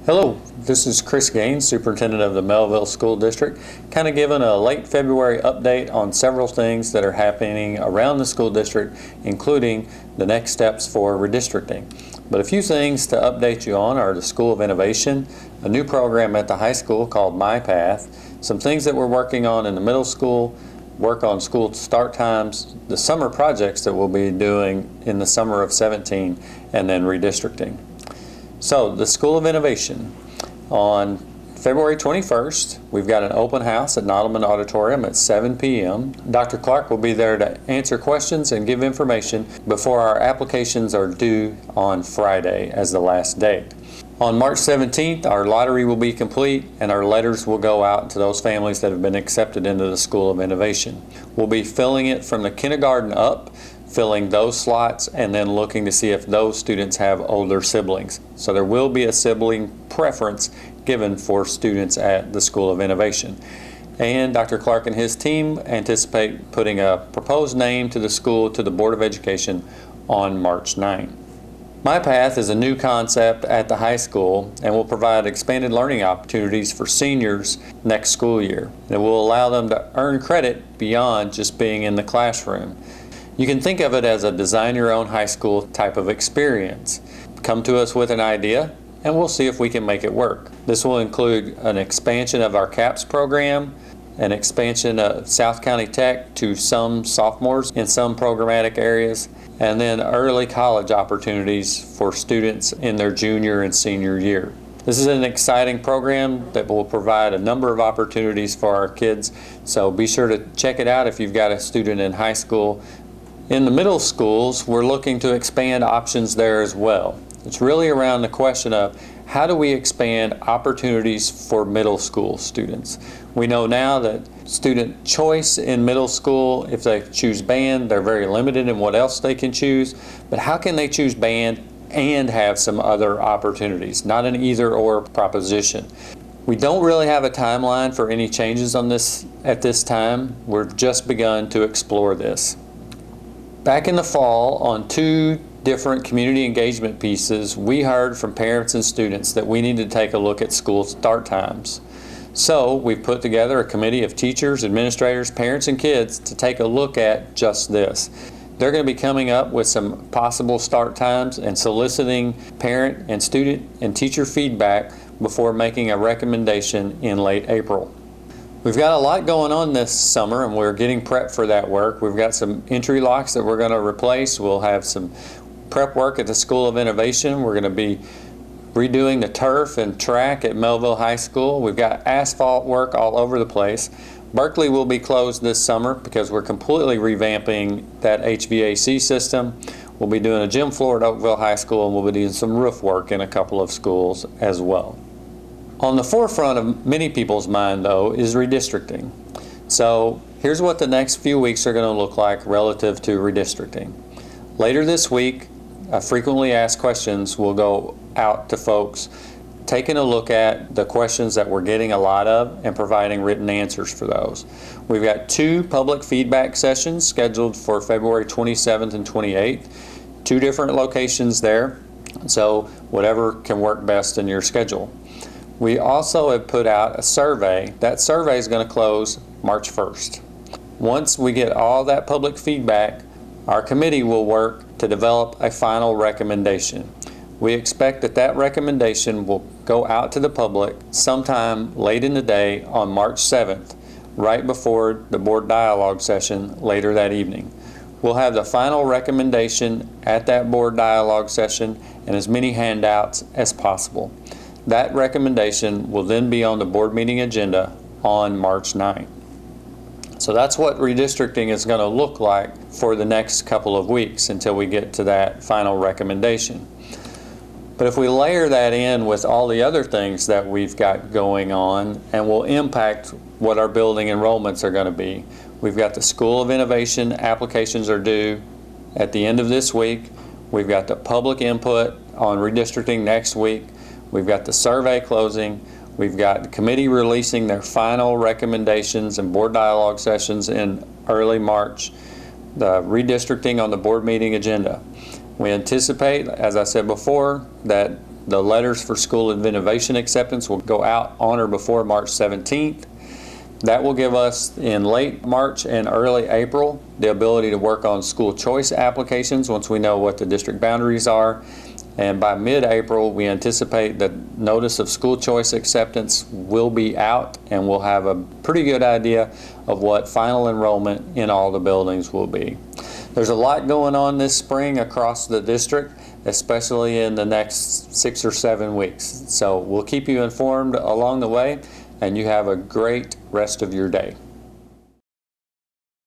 Hello, this is Chris Gaines, Superintendent of the Mehlville School District, kind of giving a late February update on several things that are happening around the school district, including the next steps for redistricting. But a few things to update you on are the School of Innovation, a new program at the high school called My Path, some things that we're working on in the middle school, work on school start times, the summer projects that we'll be doing in the summer of 17, and then redistricting. So, the School of Innovation. On February 21st, we've got an open house at Nottleman Auditorium at 7 p.m. Dr. Clark will be there to answer questions and give information before our applications are due on Friday as the last date. On March 17th, our lottery will be complete and our letters will go out to those families that have been accepted into the School of Innovation. We'll be filling it from the kindergarten up, filling those slots, and then looking to see if those students have older siblings. So there will be a sibling preference given for students at the School of Innovation. And Dr. Clark and his team anticipate putting a proposed name to the school to the Board of Education on March 9. My Path is a new concept at the high school and will provide expanded learning opportunities for seniors next school year. It will allow them to earn credit beyond just being in the classroom. You can think of it as a design your own high school type of experience. Come to us with an idea and we'll see if we can make it work. This will include an expansion of our CAPS program, an expansion of South County Tech to some sophomores in some programmatic areas, and then early college opportunities for students in their junior and senior year. This is an exciting program that will provide a number of opportunities for our kids, so be sure to check it out if you've got a student in high school. In the middle schools, we're looking to expand options there as well. It's really around the question of how do we expand opportunities for middle school students. We know now that student choice in middle school, if they choose band, they're very limited in what else they can choose, but how can they choose band and have some other opportunities, not an either-or proposition. We don't really have a timeline for any changes on this at this time. We've just begun to explore this. Back in the fall, on 2 different community engagement pieces, we heard from parents and students that we need to take a look at school start times. So we've put together a committee of teachers, administrators, parents, and kids to take a look at just this. They're going to be coming up with some possible start times and soliciting parent and student and teacher feedback before making a recommendation in late April. We've got a lot going on this summer and we're getting prepped for that work. We've got some entry locks that we're going to replace. We'll have some prep work at the School of Innovation. We're going to be redoing the turf and track at Mehlville High School. We've got asphalt work all over the place. Berkeley will be closed this summer because we're completely revamping that HVAC system. We'll be doing a gym floor at Oakville High School and we'll be doing some roof work in a couple of schools as well. On the forefront of many people's mind, though, is redistricting. So here's what the next few weeks are going to look like relative to redistricting. Later this week, frequently asked questions will go out to folks, taking a look at the questions that we're getting a lot of and providing written answers for those. We've got 2 public feedback sessions scheduled for February 27th and 28th, 2 different locations there, so whatever can work best in your schedule. We also have put out a survey. That survey is going to close March 1st. Once we get all that public feedback, our committee will work to develop a final recommendation. We expect that that recommendation will go out to the public sometime late in the day on March 7th, right before the board dialogue session later that evening. We'll have the final recommendation at that board dialogue session and as many handouts as possible. That recommendation will then be on the board meeting agenda on March 9th. So that's what redistricting is going to look like for the next couple of weeks until we get to that final recommendation. But if we layer that in with all the other things that we've got going on and will impact what our building enrollments are going to be, we've got the School of Innovation applications are due at the end of this week. We've got the public input on redistricting next week. We've got the survey closing. We've got the committee releasing their final recommendations and board dialogue sessions in early March. The redistricting on the board meeting agenda. We anticipate, as I said before, that The letters for school innovation acceptance will go out on or before March 17th. That will give us in late March and early April the ability to work on school choice applications once we know what the district boundaries are. And by mid-April, we anticipate that notice of school choice acceptance will be out, and we'll have a pretty good idea of what final enrollment in all the buildings will be. There's a lot going on this spring across the district, especially in the next 6 or 7 weeks. So we'll keep you informed along the way, and you have a great rest of your day.